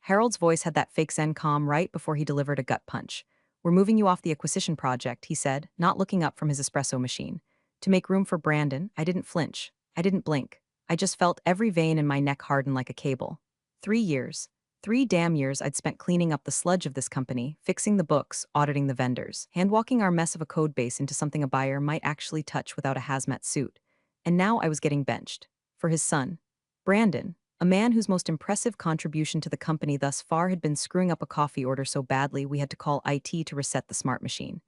Harold's voice had that fake zen calm right before he delivered a gut punch. "We're moving you off the acquisition project," he said, not looking up from his espresso machine. To make room for Brandon, I didn't flinch. I didn't blink. I just felt every vein in my neck harden like a cable. 3 years. 3 damn years I'd spent cleaning up the sludge of this company, fixing the books, auditing the vendors, hand-walking our mess of a code base into something a buyer might actually touch without a hazmat suit. And now I was getting benched. For his son. Brandon. A man whose most impressive contribution to the company thus far had been screwing up a coffee order so badly we had to call IT to reset the smart machine.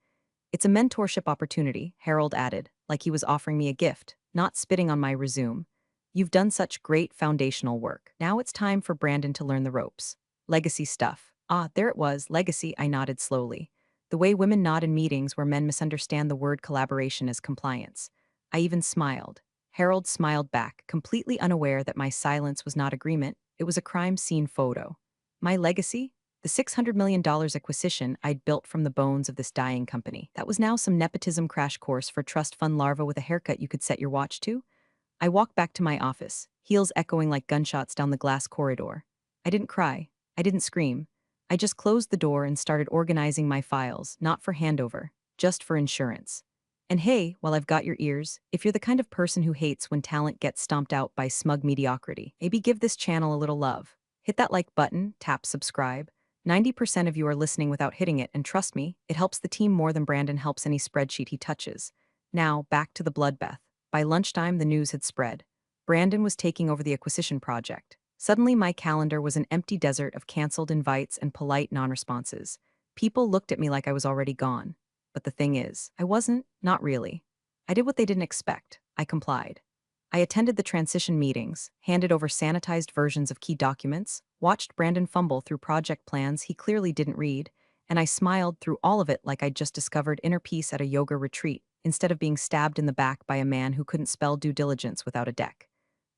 "It's a mentorship opportunity," Harold added, like he was offering me a gift, not spitting on my resume. "You've done such great foundational work. Now it's time for Brandon to learn the ropes. Legacy stuff." Ah, there it was, legacy, I nodded slowly. The way women nod in meetings where men misunderstand the word collaboration as compliance. I even smiled. Harold smiled back, completely unaware that my silence was not agreement, it was a crime scene photo. My legacy? The $600 million acquisition I'd built from the bones of this dying company. That was now some nepotism crash course for trust fund larva with a haircut you could set your watch to? I walked back to my office, heels echoing like gunshots down the glass corridor. I didn't cry. I didn't scream. I just closed the door and started organizing my files, not for handover, just for insurance. And hey, while I've got your ears, if you're the kind of person who hates when talent gets stomped out by smug mediocrity, maybe give this channel a little love. Hit that like button, tap subscribe. 90% of you are listening without hitting it, and trust me, it helps the team more than Brandon helps any spreadsheet he touches. Now, back to the bloodbath. By lunchtime, the news had spread. Brandon was taking over the acquisition project. Suddenly, my calendar was an empty desert of canceled invites and polite non-responses. People looked at me like I was already gone. But the thing is, I wasn't, not really. I did what they didn't expect. I complied. I attended the transition meetings, handed over sanitized versions of key documents, watched Brandon fumble through project plans he clearly didn't read, and I smiled through all of it like I'd just discovered inner peace at a yoga retreat, instead of being stabbed in the back by a man who couldn't spell due diligence without a deck.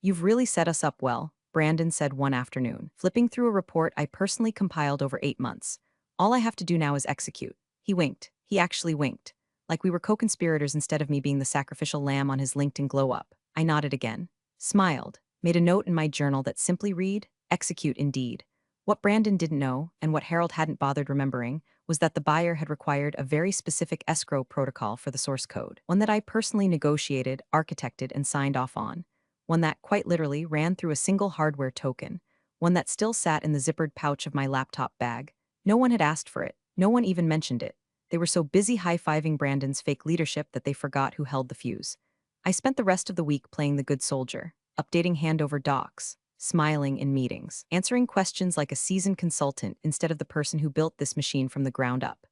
"You've really set us up well," Brandon said one afternoon, flipping through a report I personally compiled over 8 months. "All I have to do now is execute." He winked. He actually winked. Like we were co-conspirators instead of me being the sacrificial lamb on his LinkedIn glow-up. I nodded again, smiled, made a note in my journal that simply read, "Execute indeed." What Brandon didn't know, and what Harold hadn't bothered remembering, was that the buyer had required a very specific escrow protocol for the source code, one that I personally negotiated, architected, and signed off on, one that, quite literally, ran through a single hardware token, one that still sat in the zippered pouch of my laptop bag. No one had asked for it, no one even mentioned it. They were so busy high-fiving Brandon's fake leadership that they forgot who held the fuse. I spent the rest of the week playing the good soldier, updating handover docs, smiling in meetings, answering questions like a seasoned consultant instead of the person who built this machine from the ground up.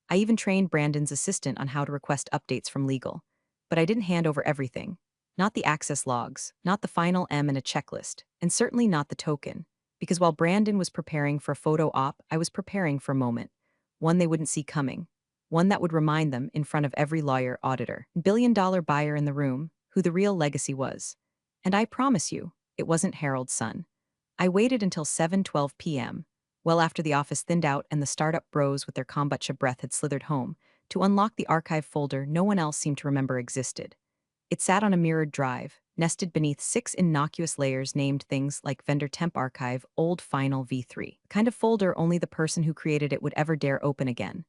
I even trained Brandon's assistant on how to request updates from legal. But I didn't hand over everything. Not the access logs, not the final M in a checklist, and certainly not the token. Because while Brandon was preparing for a photo op, I was preparing for a moment. One they wouldn't see coming. One that would remind them, in front of every lawyer, auditor, billion-dollar buyer in the room, who the real legacy was. And I promise you, it wasn't Harold's son. I waited until 7:12 p.m., well after the office thinned out and the startup bros with their kombucha breath had slithered home, to unlock the archive folder no one else seemed to remember existed. It sat on a mirrored drive, nested beneath 6 innocuous layers named things like Vendor Temp Archive, Old Final V3. The kind of folder only the person who created it would ever dare open again.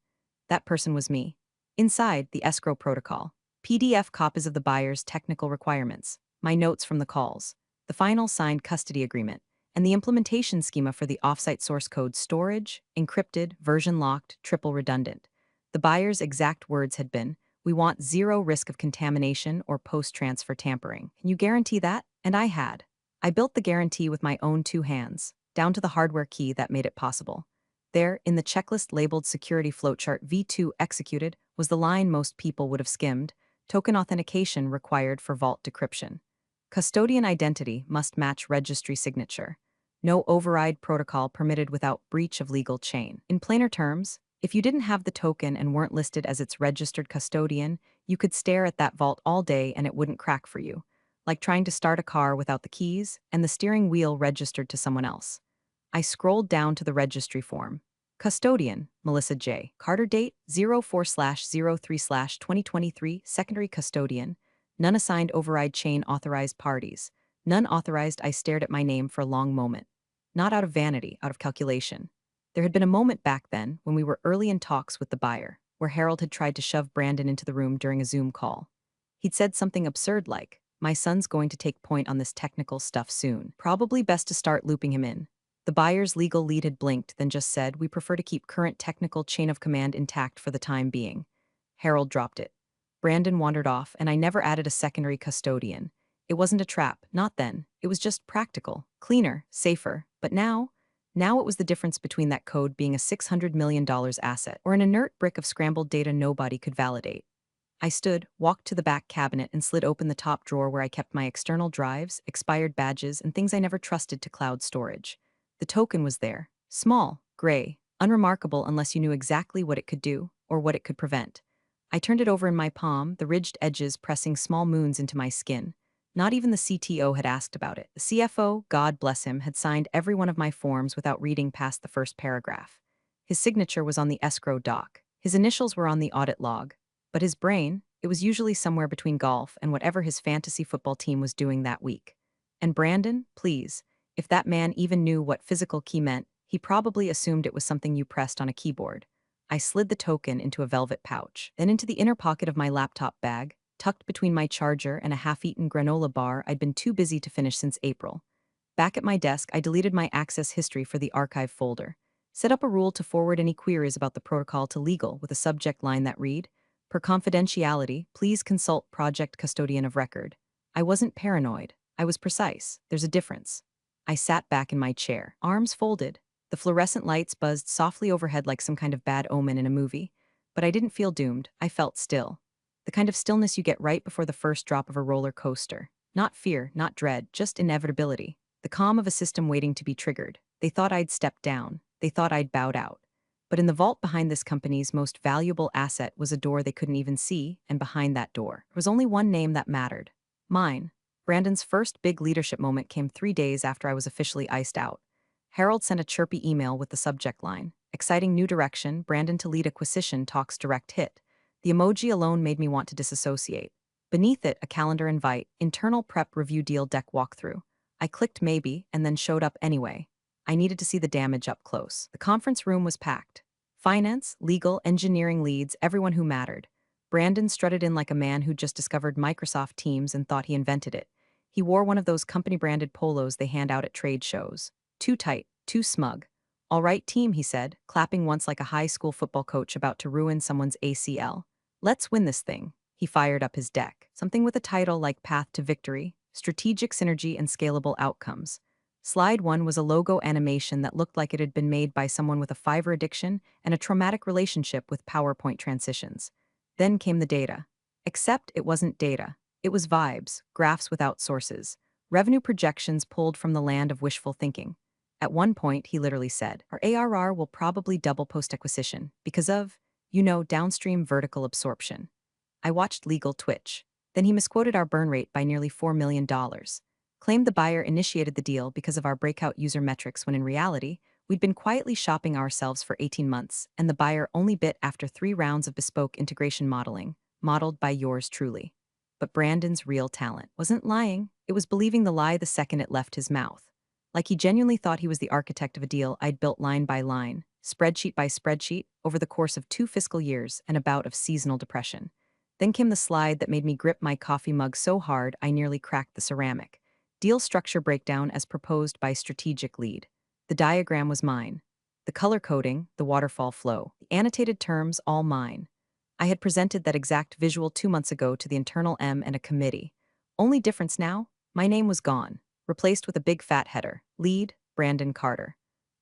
That person was me. Inside, the escrow protocol, PDF copies of the buyer's technical requirements, my notes from the calls, the final signed custody agreement, and the implementation schema for the offsite source code: storage, encrypted, version locked, triple redundant. The buyer's exact words had been, "We want zero risk of contamination or post-transfer tampering. Can you guarantee that?" And I had. I built the guarantee with my own 2 hands, down to the hardware key that made it possible. There, in the checklist labeled Security Flowchart V2 Executed, was the line most people would have skimmed: token authentication required for vault decryption. Custodian identity must match registry signature. No override protocol permitted without breach of legal chain. In plainer terms, if you didn't have the token and weren't listed as its registered custodian, you could stare at that vault all day and it wouldn't crack for you. Like trying to start a car without the keys and the steering wheel registered to someone else. I scrolled down to the registry form. Custodian, Melissa J. Carter, date 04/03/2023, secondary custodian, none assigned override chain authorized parties, none authorized. I stared at my name for a long moment. not out of vanity, out of calculation. There had been a moment back then when we were early in talks with the buyer, where Harold had tried to shove Brandon into the room during a Zoom call. He'd said something absurd like, "My son's going to take point on this technical stuff soon. Probably best to start looping him in." The buyer's legal lead had blinked, then just said, "We prefer to keep current technical chain of command intact for the time being." Harold dropped it. Brandon wandered off, and I never added a secondary custodian. It wasn't a trap, not then. It was just practical, cleaner, safer. But now it was the difference between that code being a $600 million asset or an inert brick of scrambled data nobody could validate. I stood, walked to the back cabinet, and slid open the top drawer where I kept my external drives, expired badges, and things I never trusted to cloud storage. The token was there, small, gray, unremarkable unless you knew exactly what it could do or what it could prevent. I turned it over in my palm, the ridged edges pressing small moons into my skin. Not even the CTO had asked about it. The CFO, God bless him, had signed every one of my forms without reading past the first paragraph. His signature was on the escrow doc. His initials were on the audit log. But his brain, it was usually somewhere between golf and whatever his fantasy football team was doing that week. And Brandon, please, if that man even knew what physical key meant, he probably assumed it was something you pressed on a keyboard. I slid the token into a velvet pouch, then into the inner pocket of my laptop bag, tucked between my charger and a half-eaten granola bar I'd been too busy to finish since April. Back at my desk, I deleted my access history for the archive folder. Set up a rule to forward any queries about the protocol to legal with a subject line that read, "Per confidentiality, please consult project custodian of record." I wasn't paranoid. I was precise. There's a difference. I sat back in my chair, arms folded. The fluorescent lights buzzed softly overhead like some kind of bad omen in a movie. But I didn't feel doomed. I felt still. The kind of stillness you get right before the first drop of a roller coaster. Not fear, not dread, just inevitability. The calm of a system waiting to be triggered. They thought I'd stepped down. They thought I'd bowed out. But in the vault behind this company's most valuable asset was a door they couldn't even see, and behind that door there was only one name that mattered. Mine. Brandon's first big leadership moment came 3 days after I was officially iced out. Harold sent a chirpy email with the subject line, "Exciting new direction, Brandon to lead acquisition talks direct hit." The emoji alone made me want to disassociate. Beneath it, a calendar invite, internal prep review deal deck walkthrough. I clicked maybe, and then showed up anyway. I needed to see the damage up close. The conference room was packed. Finance, legal, engineering leads, everyone who mattered. Brandon strutted in like a man who'd just discovered Microsoft Teams and thought he invented it. He wore one of those company-branded polos they hand out at trade shows. Too tight, too smug. "All right, team," he said, clapping once like a high school football coach about to ruin someone's ACL. "Let's win this thing." He fired up his deck. Something with a title like Path to Victory, Strategic Synergy and Scalable Outcomes. Slide 1 was a logo animation that looked like it had been made by someone with a Fiverr addiction and a traumatic relationship with PowerPoint transitions. Then came the data. Except it wasn't data. It was vibes, graphs without sources, revenue projections pulled from the land of wishful thinking. At one point, he literally said, "Our ARR will probably double post-acquisition because of, downstream vertical absorption." I watched legal twitch. Then he misquoted our burn rate by nearly $4 million. Claimed the buyer initiated the deal because of our breakout user metrics when in reality, we'd been quietly shopping ourselves for 18 months, and the buyer only bit after 3 rounds of bespoke integration modeling, modeled by yours truly. But Brandon's real talent wasn't lying, it was believing the lie the second it left his mouth. Like he genuinely thought he was the architect of a deal I'd built line by line, spreadsheet by spreadsheet, over the course of 2 fiscal years and a bout of seasonal depression. Then came the slide that made me grip my coffee mug so hard I nearly cracked the ceramic. Deal structure breakdown as proposed by strategic lead. The diagram was mine. The color coding, the waterfall flow, the annotated terms, all mine. I had presented that exact visual 2 months ago to the internal M and a committee. Only difference now? My name was gone, replaced with a big fat header, Lead, Brandon Carter.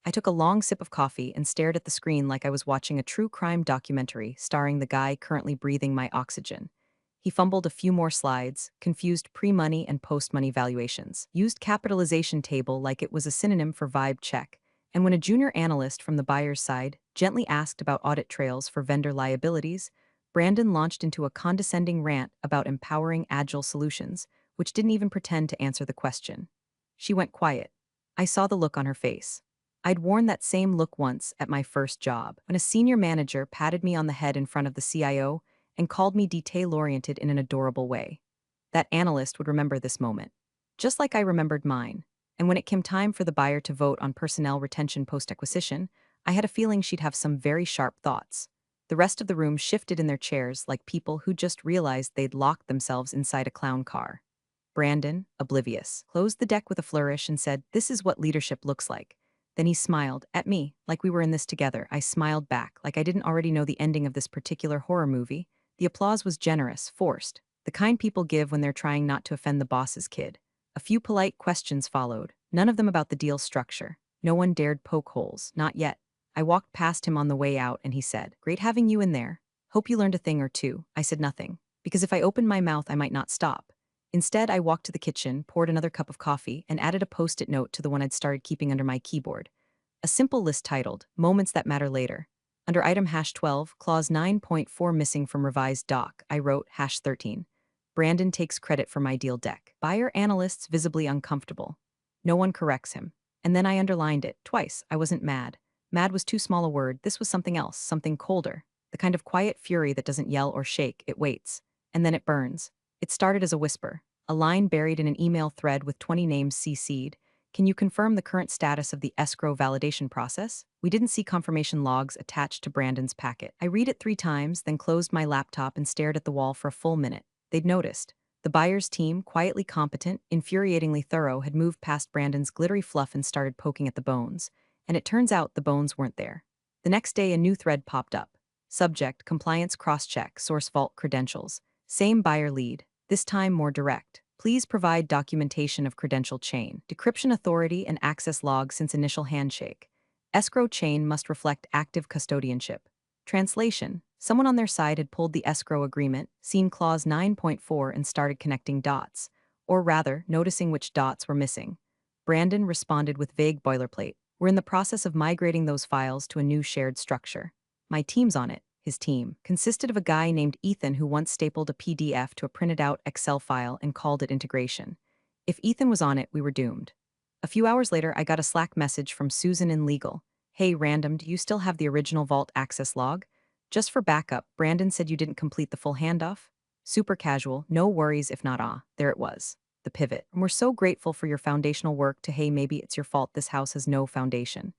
I took a long sip of coffee and stared at the screen like I was watching a true crime documentary starring the guy currently breathing my oxygen. He fumbled a few more slides, confused pre-money and post-money valuations, used capitalization table like it was a synonym for vibe check, and when a junior analyst from the buyer's side gently asked about audit trails for vendor liabilities, Brandon launched into a condescending rant about empowering agile solutions, which didn't even pretend to answer the question. She went quiet. I saw the look on her face. I'd worn that same look once at my first job, when a senior manager patted me on the head in front of the CIO and called me detail-oriented in an adorable way. That analyst would remember this moment, just like I remembered mine. And when it came time for the buyer to vote on personnel retention post-acquisition, I had a feeling she'd have some very sharp thoughts. The rest of the room shifted in their chairs like people who just realized they'd locked themselves inside a clown car. Brandon, oblivious, closed the deck with a flourish and said, "This is what leadership looks like." Then he smiled at me, like we were in this together. I smiled back, like I didn't already know the ending of this particular horror movie. The applause was generous, forced, the kind people give when they're trying not to offend the boss's kid. A few polite questions followed, none of them about the deal structure. No one dared poke holes, not yet. I walked past him on the way out and he said, "Great having you in there. Hope you learned a thing or two." I said nothing, because if I opened my mouth, I might not stop. Instead, I walked to the kitchen, poured another cup of coffee, and added a post-it note to the one I'd started keeping under my keyboard. A simple list titled, "Moments That Matter Later." Under item #12, clause 9.4 missing from revised doc, I wrote #13. Brandon takes credit for my deal deck. Buyer analysts visibly uncomfortable. No one corrects him. And then I underlined it, twice. I wasn't mad. Mad was too small a word. This was something else, something colder. The kind of quiet fury that doesn't yell or shake, it waits. And then it burns. It started as a whisper, a line buried in an email thread with 20 names CC'd. "Can you confirm the current status of the escrow validation process?" We didn't see confirmation logs attached to Brandon's packet. I read it 3 times, then closed my laptop and stared at the wall for a full minute. They'd noticed. The buyer's team, quietly competent, infuriatingly thorough, had moved past Brandon's glittery fluff and started poking at the bones. And it turns out the bones weren't there. The next day, a new thread popped up. Subject, compliance cross-check, source vault credentials. Same buyer lead, this time more direct. Please provide documentation of credential chain, decryption authority, and access log since initial handshake. Escrow chain must reflect active custodianship. Translation: someone on their side had pulled the escrow agreement, seen clause 9.4, and started connecting dots. Or rather, noticing which dots were missing. Brandon responded with vague boilerplate. "We're in the process of migrating those files to a new shared structure. My team's on it." His team consisted of a guy named Ethan who once stapled a PDF to a printed out Excel file and called it integration. If Ethan was on it, we were doomed. A few hours later, I got a Slack message from Susan in legal. "Hey, random, do you still have the original vault access log? Just for backup, Brandon said you didn't complete the full handoff." Super casual, no worries if not there it was. The pivot. "And we're so grateful for your foundational work to hey, maybe it's your fault this house has no foundation."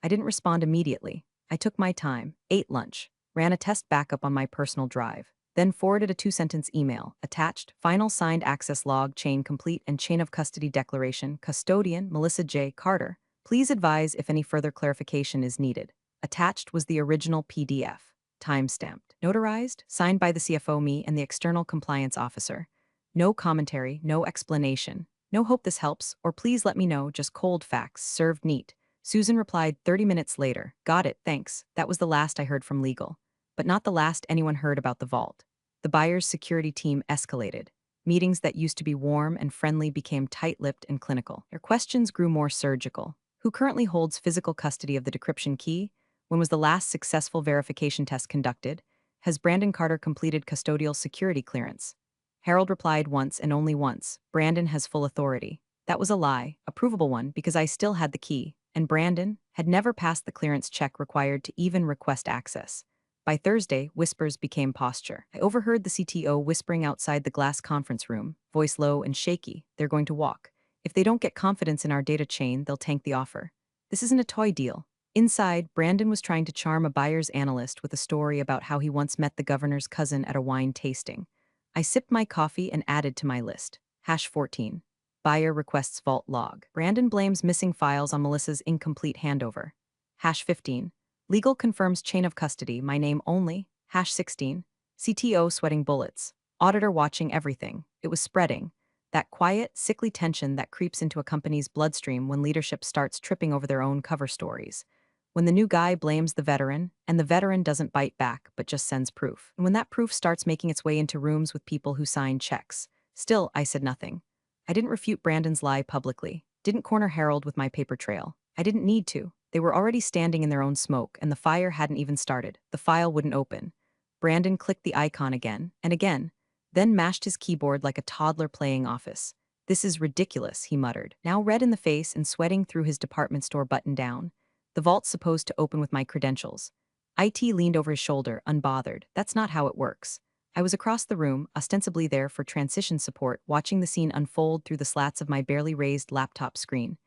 I didn't respond immediately. I took my time, ate lunch, ran a test backup on my personal drive, then forwarded a 2-sentence email, attached, final signed access log, chain complete, and chain of custody declaration, custodian, Melissa J. Carter. Please advise if any further clarification is needed. Attached was the original PDF, time-stamped, notarized, signed by the CFO, me, and the external compliance officer. No commentary, no explanation. No hope this helps, or please let me know, just cold facts, served neat. Susan replied 30 minutes later, "Got it, thanks." That was the last I heard from legal. But not the last anyone heard about the vault. The buyer's security team escalated. Meetings that used to be warm and friendly became tight-lipped and clinical. Their questions grew more surgical. Who currently holds physical custody of the decryption key? When was the last successful verification test conducted? Has Brandon Carter completed custodial security clearance? Harold replied once and only once, "Brandon has full authority." That was a lie, a provable one, because I still had the key, and Brandon had never passed the clearance check required to even request access. By Thursday, whispers became posture. I overheard the CTO whispering outside the glass conference room, voice low and shaky, "They're going to walk. If they don't get confidence in our data chain, they'll tank the offer. This isn't a toy deal." Inside, Brandon was trying to charm a buyer's analyst with a story about how he once met the governor's cousin at a wine tasting. I sipped my coffee and added to my list. #14. Buyer requests vault log. Brandon blames missing files on Melissa's incomplete handover. #15. Legal confirms chain of custody, my name only. #16. CTO sweating bullets. Auditor watching everything. It was spreading. That quiet, sickly tension that creeps into a company's bloodstream when leadership starts tripping over their own cover stories. When the new guy blames the veteran, and the veteran doesn't bite back, but just sends proof. And when that proof starts making its way into rooms with people who sign checks. Still, I said nothing. I didn't refute Brandon's lie publicly. Didn't corner Harold with my paper trail. I didn't need to. They were already standing in their own smoke, and the fire hadn't even started. The file wouldn't open. Brandon clicked the icon again, and again, then mashed his keyboard like a toddler playing Office. "This is ridiculous," he muttered, now red in the face and sweating through his department store button-down. "The vault's supposed to open with my credentials." IT leaned over his shoulder, unbothered. "That's not how it works." I was across the room, ostensibly there for transition support, watching the scene unfold through the slats of my barely raised laptop screen.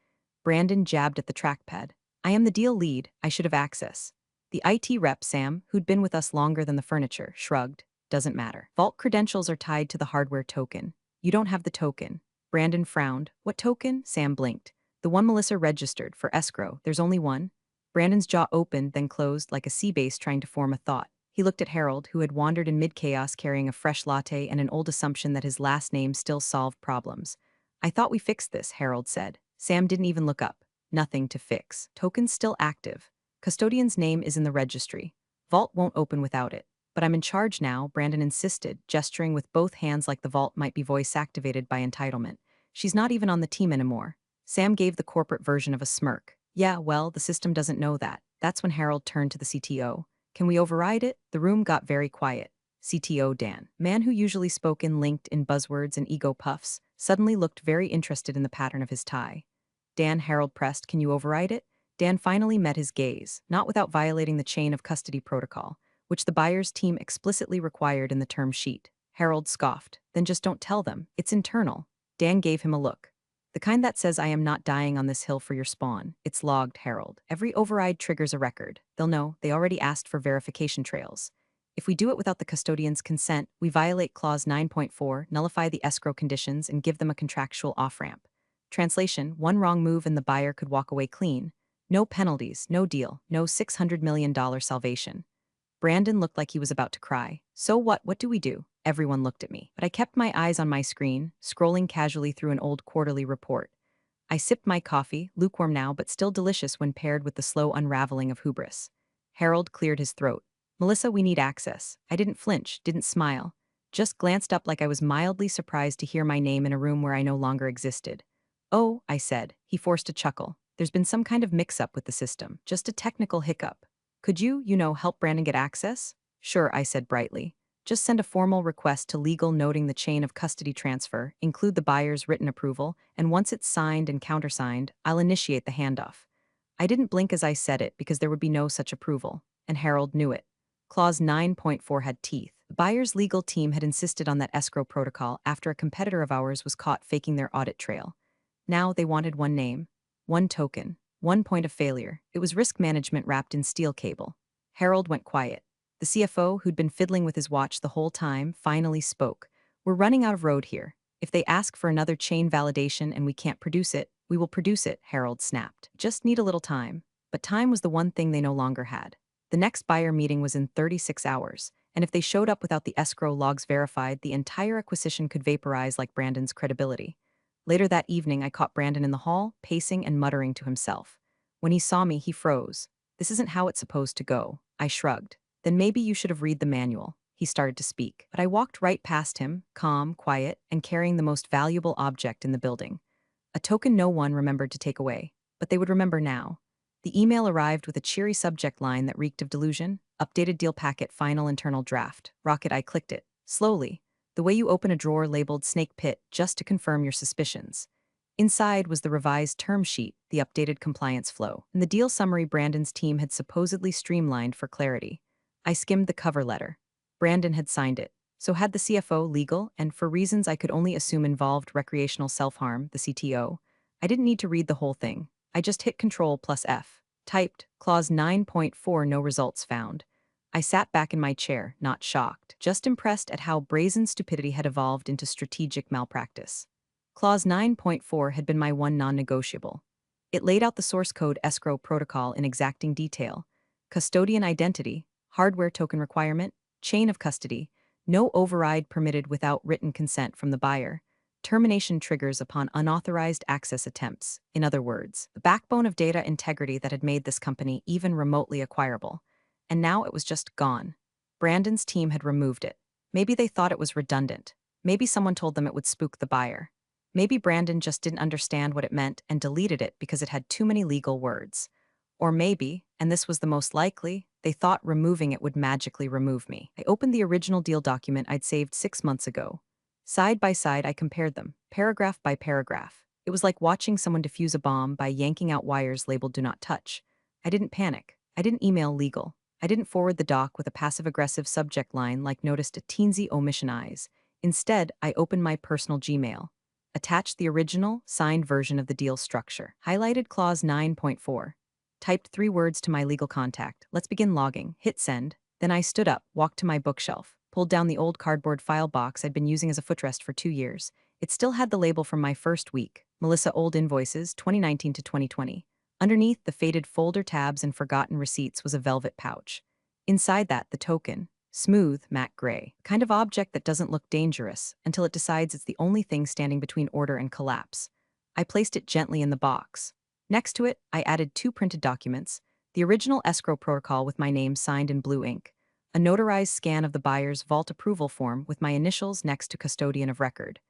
Brandon jabbed at the trackpad. I am the deal lead, I should have access. The IT rep, Sam, who'd been with us longer than the furniture, shrugged. Doesn't matter. Vault credentials are tied to the hardware token. You don't have the token. Brandon frowned. What token? Sam blinked. The one Melissa registered for escrow. There's only one. Brandon's jaw opened, then closed like a sea bass trying to form a thought. He looked at Harold, who had wandered in mid-chaos carrying a fresh latte and an old assumption that his last name still solved problems. I thought we fixed this, Harold said. Sam didn't even look up. Nothing to fix. Token's still active. Custodian's name is in the registry. Vault won't open without it. But I'm in charge now, Brandon insisted, gesturing with both hands like the vault might be voice-activated by entitlement. She's not even on the team anymore. Sam gave the corporate version of a smirk. Yeah, well, the system doesn't know that. That's when Harold turned to the CTO. Can we override it? The room got very quiet. CTO Dan, man who usually spoke in LinkedIn buzzwords and ego puffs, suddenly looked very interested in the pattern of his tie. Dan, Harold pressed, can you override it? Dan finally met his gaze, not without violating the chain of custody protocol, which the buyer's team explicitly required in the term sheet. Harold scoffed. Then just don't tell them. It's internal. Dan gave him a look. The kind that says I am not dying on this hill for your spawn. It's logged, Harold. Every override triggers a record. They'll know. They already asked for verification trails. If we do it without the custodian's consent, we violate Clause 9.4, nullify the escrow conditions, and give them a contractual off-ramp. Translation, one wrong move and the buyer could walk away clean. No penalties, no deal, no $600 million salvation. Brandon looked like he was about to cry. So what? What do we do? Everyone looked at me. But I kept my eyes on my screen, scrolling casually through an old quarterly report. I sipped my coffee, lukewarm now but still delicious when paired with the slow unraveling of hubris. Harold cleared his throat. Melissa, we need access. I didn't flinch, didn't smile. Just glanced up like I was mildly surprised to hear my name in a room where I no longer existed. Oh, I said. He forced a chuckle. There's been some kind of mix-up with the system, just a technical hiccup. Could you, help Brandon get access? Sure, I said brightly. Just send a formal request to legal noting the chain of custody transfer, include the buyer's written approval, and once it's signed and countersigned, I'll initiate the handoff. I didn't blink as I said it because there would be no such approval, and Harold knew it. Clause 9.4 had teeth. The buyer's legal team had insisted on that escrow protocol after a competitor of ours was caught faking their audit trail. Now they wanted one name, one token, one point of failure. It was risk management wrapped in steel cable. Harold went quiet. The CFO, who'd been fiddling with his watch the whole time, finally spoke. We're running out of road here. If they ask for another chain validation and we can't produce it, we will produce it, Harold snapped. Just need a little time. But time was the one thing they no longer had. The next buyer meeting was in 36 hours, and if they showed up without the escrow logs verified, the entire acquisition could vaporize like Brandon's credibility. Later that evening, I caught Brandon in the hall, pacing and muttering to himself. When he saw me, he froze. This isn't how it's supposed to go. I shrugged. Then maybe you should have read the manual. He started to speak, but I walked right past him, calm, quiet, and carrying the most valuable object in the building. A token no one remembered to take away, but they would remember now. The email arrived with a cheery subject line that reeked of delusion. Updated deal packet, final internal draft. Rocket, I clicked it. Slowly. The way you open a drawer labeled Snake Pit just to confirm your suspicions. Inside was the revised term sheet, the updated compliance flow, and the deal summary Brandon's team had supposedly streamlined for clarity. I skimmed the cover letter. Brandon had signed it. So had the CFO legal, and for reasons I could only assume involved recreational self-harm, the CTO. I didn't need to read the whole thing. I just hit Control plus F. Typed, Clause 9.4, no results found. I sat back in my chair, not shocked, just impressed at how brazen stupidity had evolved into strategic malpractice. Clause 9.4 had been my one non-negotiable. It laid out the source code escrow protocol in exacting detail. Custodian identity, hardware token requirement, chain of custody, no override permitted without written consent from the buyer, termination triggers upon unauthorized access attempts. In other words, the backbone of data integrity that had made this company even remotely acquirable. And now it was just gone. Brandon's team had removed it. Maybe they thought it was redundant. Maybe someone told them it would spook the buyer. Maybe Brandon just didn't understand what it meant and deleted it because it had too many legal words. Or maybe, and this was the most likely, they thought removing it would magically remove me. I opened the original deal document I'd saved 6 months ago. Side by side, I compared them, paragraph by paragraph. It was like watching someone defuse a bomb by yanking out wires labeled "Do Not Touch." I didn't panic. I didn't email legal. I didn't forward the doc with a passive-aggressive subject line like "Noticed a teensy omission eyes." Instead, I opened my personal Gmail. Attached the original, signed version of the deal structure. Highlighted clause 9.4. Typed 3 words to my legal contact. Let's begin logging. Hit send. Then I stood up, walked to my bookshelf, pulled down the old cardboard file box I'd been using as a footrest for 2 years. It still had the label from my first week, Melissa Old Invoices, 2019 to 2020. Underneath the faded folder tabs and forgotten receipts was a velvet pouch. Inside that, the token, smooth, matte gray, kind of object that doesn't look dangerous until it decides it's the only thing standing between order and collapse. I placed it gently in the box. Next to it, I added 2 printed documents, the original escrow protocol with my name signed in blue ink, a notarized scan of the buyer's vault approval form with my initials next to custodian of record.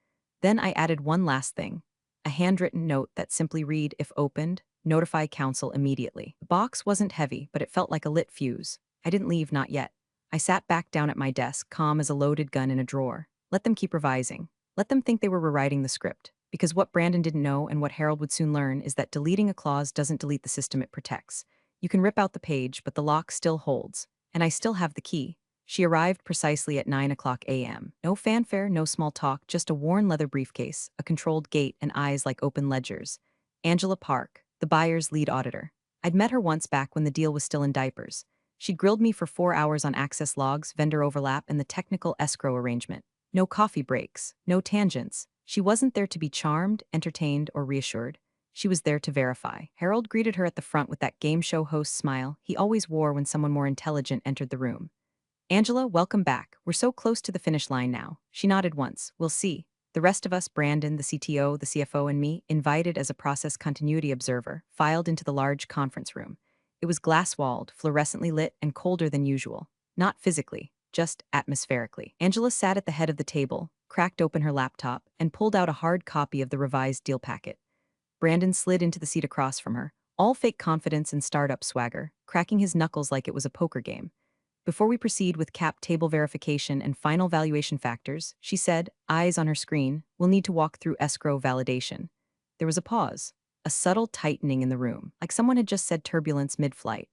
Then I added one last thing, a handwritten note that simply read, if opened, notify counsel immediately. The box wasn't heavy, but it felt like a lit fuse. I didn't leave, not yet. I sat back down at my desk, calm as a loaded gun in a drawer. Let them keep revising. Let them think they were rewriting the script. Because what Brandon didn't know and what Harold would soon learn is that deleting a clause doesn't delete the system it protects. You can rip out the page, but the lock still holds. And I still have the key. She arrived precisely at 9 a.m. No fanfare, no small talk, just a worn leather briefcase, a controlled gait, and eyes like open ledgers. Angela Park, the buyer's lead auditor. I'd met her once back when the deal was still in diapers. She'd grilled me for 4 hours on access logs, vendor overlap, and the technical escrow arrangement. No coffee breaks, no tangents. She wasn't there to be charmed, entertained, or reassured. She was there to verify. Harold greeted her at the front with that game show host smile he always wore when someone more intelligent entered the room. Angela, welcome back. We're so close to the finish line now. She nodded once. We'll see. The rest of us, Brandon, the CTO, the CFO, and me, invited as a process continuity observer, filed into the large conference room. It was glass-walled, fluorescently lit, and colder than usual. Not physically, just atmospherically. Angela sat at the head of the table, cracked open her laptop, and pulled out a hard copy of the revised deal packet. Brandon slid into the seat across from her, all fake confidence and startup swagger, cracking his knuckles like it was a poker game. Before we proceed with cap table verification and final valuation factors, she said, eyes on her screen, we'll need to walk through escrow validation. There was a pause, a subtle tightening in the room, like someone had just said turbulence mid-flight.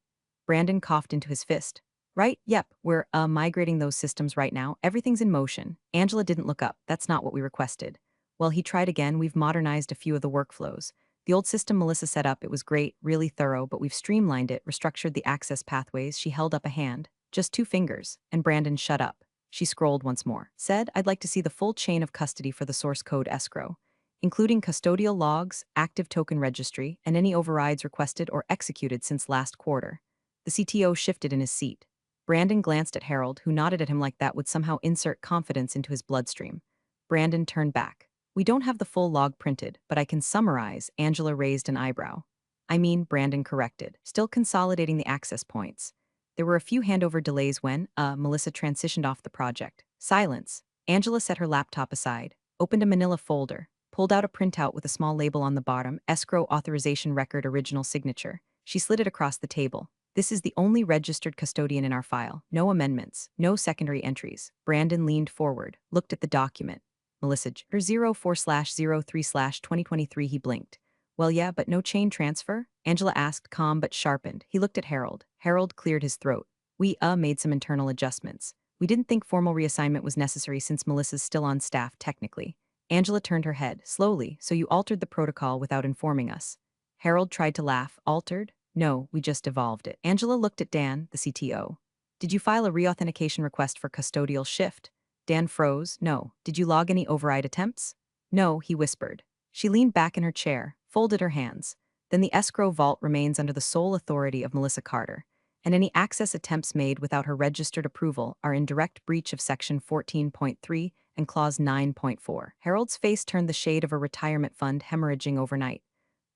Brandon coughed into his fist. Right, yep, we're migrating those systems right now. Everything's in motion. Angela didn't look up. That's not what we requested. Well, he tried again. We've modernized a few of the workflows. The old system Melissa set up, it was great, really thorough, but we've streamlined it, restructured the access pathways. She held up a hand. Just 2 fingers, and Brandon shut up. She scrolled once more. Said, I'd like to see the full chain of custody for the source code escrow, including custodial logs, active token registry, and any overrides requested or executed since last quarter. The CTO shifted in his seat. Brandon glanced at Harold, who nodded at him like that would somehow insert confidence into his bloodstream. Brandon turned back. We don't have the full log printed, but I can summarize. Angela raised an eyebrow. Brandon corrected, still consolidating the access points. There were a few handover delays when, Melissa transitioned off the project. Silence. Angela set her laptop aside, opened a manila folder, pulled out a printout with a small label on the bottom, escrow authorization record original signature. She slid it across the table. This is the only registered custodian in our file. No amendments, no secondary entries. Brandon leaned forward, looked at the document. Melissa, 04/03/2023, he blinked. Well, yeah, but no chain transfer? Angela asked, calm but sharpened. He looked at Harold. Harold cleared his throat. We, made some internal adjustments. We didn't think formal reassignment was necessary since Melissa's still on staff, technically. Angela turned her head, slowly, so you altered the protocol without informing us. Harold tried to laugh. Altered? No, we just evolved it. Angela looked at Dan, the CTO. Did you file a reauthentication request for custodial shift? Dan froze. No. Did you log any override attempts? No, he whispered. She leaned back in her chair, folded her hands. Then the escrow vault remains under the sole authority of Melissa Carter, and any access attempts made without her registered approval are in direct breach of Section 14.3 and Clause 9.4. Harold's face turned the shade of a retirement fund hemorrhaging overnight.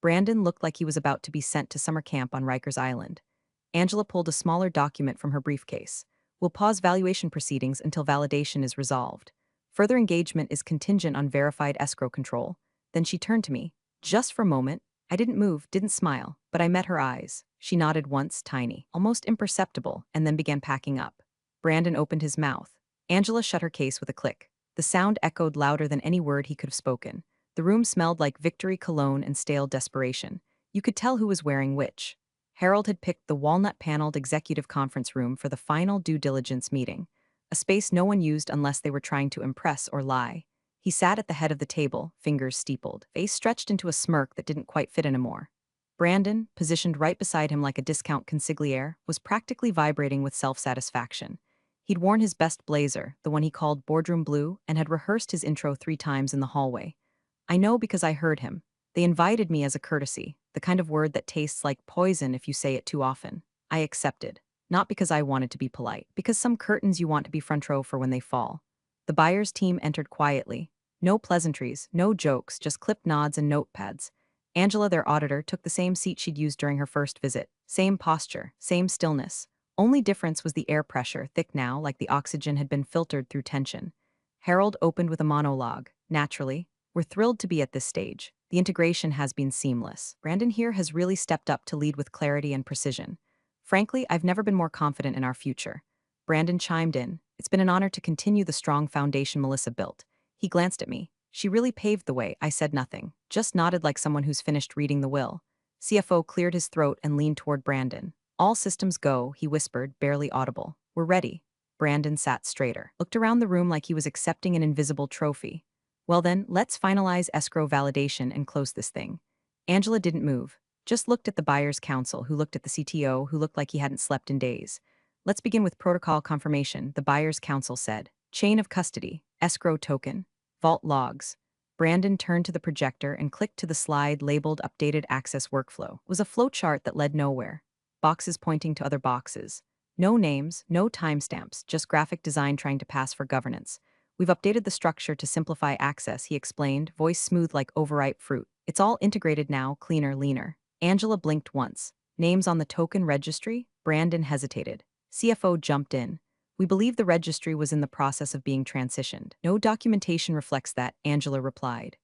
Brandon looked like he was about to be sent to summer camp on Rikers Island. Angela pulled a smaller document from her briefcase. We'll pause valuation proceedings until validation is resolved. Further engagement is contingent on verified escrow control. Then she turned to me. Just for a moment, I didn't move, didn't smile, but I met her eyes. She nodded once, tiny, almost imperceptible, and then began packing up. Brandon opened his mouth. Angela shut her case with a click. The sound echoed louder than any word he could have spoken. The room smelled like victory cologne and stale desperation. You could tell who was wearing which. Harold had picked the walnut-paneled executive conference room for the final due diligence meeting, a space no one used unless they were trying to impress or lie. He sat at the head of the table, fingers steepled, face stretched into a smirk that didn't quite fit anymore. Brandon, positioned right beside him like a discount consigliere, was practically vibrating with self-satisfaction. He'd worn his best blazer, the one he called boardroom blue, and had rehearsed his intro 3 times in the hallway. I know because I heard him. They invited me as a courtesy, the kind of word that tastes like poison if you say it too often. I accepted. Not because I wanted to be polite, because some curtains you want to be front row for when they fall. The buyer's team entered quietly. No pleasantries, no jokes, just clipped nods and notepads. Angela, their auditor, took the same seat she'd used during her first visit. Same posture, same stillness. Only difference was the air pressure, thick now, like the oxygen had been filtered through tension. Harold opened with a monologue. Naturally, we're thrilled to be at this stage. The integration has been seamless. Brandon here has really stepped up to lead with clarity and precision. Frankly, I've never been more confident in our future. Brandon chimed in. It's been an honor to continue the strong foundation Melissa built. He glanced at me. She really paved the way. I said nothing, just nodded like someone who's finished reading the will. CFO cleared his throat and leaned toward Brandon. All systems go, he whispered, barely audible. We're ready. Brandon sat straighter, looked around the room like he was accepting an invisible trophy. Well then, let's finalize escrow validation and close this thing. Angela didn't move, just looked at the buyer's counsel, who looked at the CTO, who looked like he hadn't slept in days. Let's begin with protocol confirmation, the buyer's counsel said. Chain of custody, escrow token, vault logs. Brandon turned to the projector and clicked to the slide labeled Updated Access Workflow. It was a flowchart that led nowhere. Boxes pointing to other boxes. No names, no timestamps, just graphic design trying to pass for governance. We've updated the structure to simplify access, he explained, voice smooth like overripe fruit. It's all integrated now, cleaner, leaner. Angela blinked once. Names on the token registry? Brandon hesitated. CFO jumped in. We believe the registry was in the process of being transitioned. No documentation reflects that, Angela replied.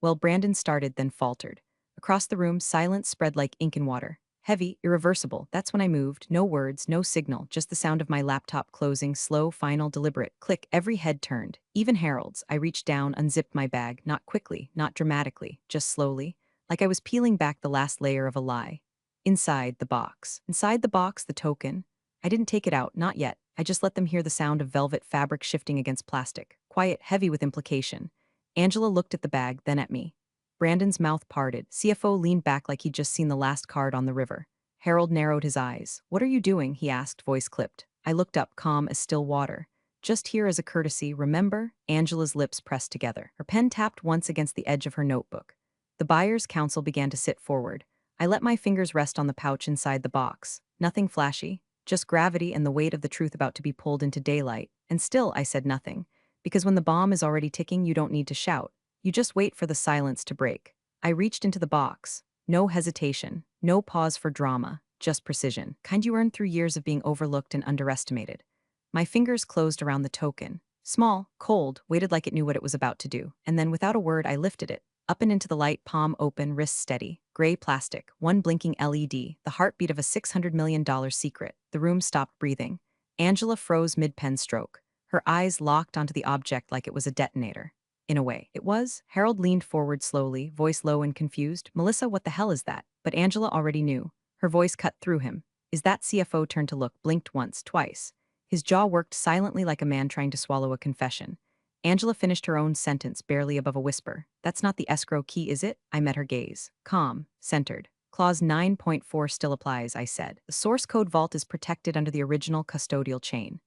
Well, Brandon started, then faltered. Across the room, silence spread like ink in water. Heavy, irreversible. That's when I moved. No words, no signal, just the sound of my laptop closing, slow, final, deliberate. Click, every head turned. Even Harold's. I reached down, unzipped my bag, not quickly, not dramatically, just slowly, like I was peeling back the last layer of a lie. Inside the box. Inside the box, the token. I didn't take it out, not yet. I just let them hear the sound of velvet fabric shifting against plastic. Quiet, heavy with implication. Angela looked at the bag, then at me. Brandon's mouth parted. CFO leaned back like he'd just seen the last card on the river. Harold narrowed his eyes. What are you doing? He asked, voice clipped. I looked up, calm as still water. Just here as a courtesy, remember? Angela's lips pressed together. Her pen tapped once against the edge of her notebook. The buyer's counsel began to sit forward. I let my fingers rest on the pouch inside the box. Nothing flashy, just gravity and the weight of the truth about to be pulled into daylight. And still I said nothing. Because when the bomb is already ticking, you don't need to shout. You just wait for the silence to break. I reached into the box. No hesitation, no pause for drama, just precision. Kind you earn through years of being overlooked and underestimated. My fingers closed around the token. Small, cold, waited like it knew what it was about to do. And then without a word, I lifted it. Up and into the light, palm open, wrist steady. Gray plastic, one blinking LED, the heartbeat of a $600 million secret. The room stopped breathing. Angela froze mid-pen stroke. Her eyes locked onto the object like it was a detonator. In a way, it was. Harold leaned forward slowly, voice low and confused. Melissa, what the hell is that? But Angela already knew. Her voice cut through him. Is that CFO turned to look, blinked once, twice. His jaw worked silently like a man trying to swallow a confession. Angela finished her own sentence, barely above a whisper. That's not the escrow key, is it? I met her gaze. Calm, centered. Clause 9.4 still applies, I said. The source code vault is protected under the original custodial chain.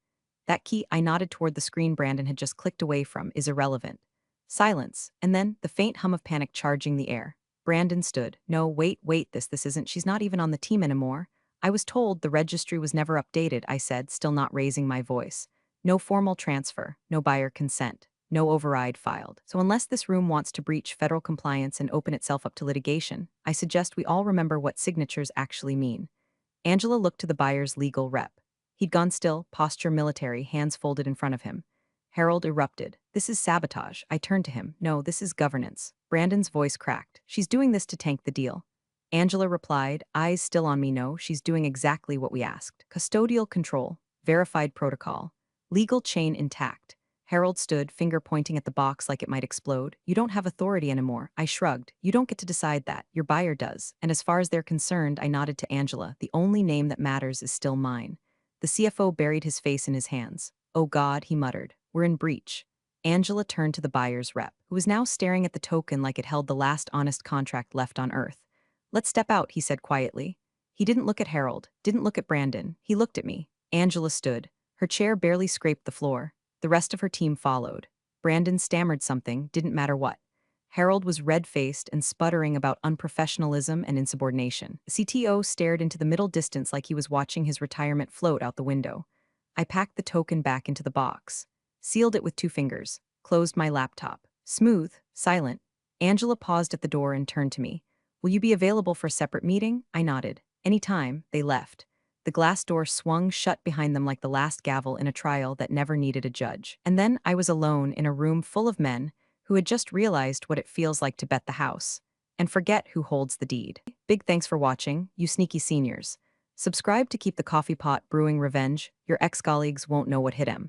That key, I nodded toward the screen Brandon had just clicked away from, is irrelevant. Silence, and then the faint hum of panic charging the air. Brandon stood. No, wait, this isn't, she's not even on the team anymore. I was told the registry was never updated, I said, still not raising my voice. No formal transfer, no buyer consent, no override filed. So unless this room wants to breach federal compliance and open itself up to litigation, I suggest we all remember what signatures actually mean. Angela looked to the buyer's legal rep. He'd gone still, posture military, hands folded in front of him. Harold erupted. This is sabotage. I turned to him. No, this is governance. Brandon's voice cracked. She's doing this to tank the deal. Angela replied, eyes still on me. No, she's doing exactly what we asked. Custodial control, verified protocol, legal chain intact. Harold stood, finger pointing at the box like it might explode. You don't have authority anymore. I shrugged. You don't get to decide that. Your buyer does. And as far as they're concerned, I nodded to Angela. The only name that matters is still mine. The CFO buried his face in his hands. Oh God, he muttered. We're in breach. Angela turned to the buyer's rep, who was now staring at the token like it held the last honest contract left on Earth. "Let's step out," he said quietly. He didn't look at Harold, didn't look at Brandon. He looked at me. Angela stood. Her chair barely scraped the floor. The rest of her team followed. Brandon stammered something, didn't matter what. Harold was red-faced and sputtering about unprofessionalism and insubordination. The CTO stared into the middle distance like he was watching his retirement float out the window. I packed the token back into the box, sealed it with 2 fingers, closed my laptop. Smooth, silent. Angela paused at the door and turned to me. "Will you be available for a separate meeting?" I nodded. "Anytime." They left. The glass door swung shut behind them like the last gavel in a trial that never needed a judge. And then I was alone in a room full of men who had just realized what it feels like to bet the house and forget who holds the deed. Big thanks for watching, you sneaky seniors. Subscribe to keep the coffee pot brewing revenge. Your ex-colleagues won't know what hit him.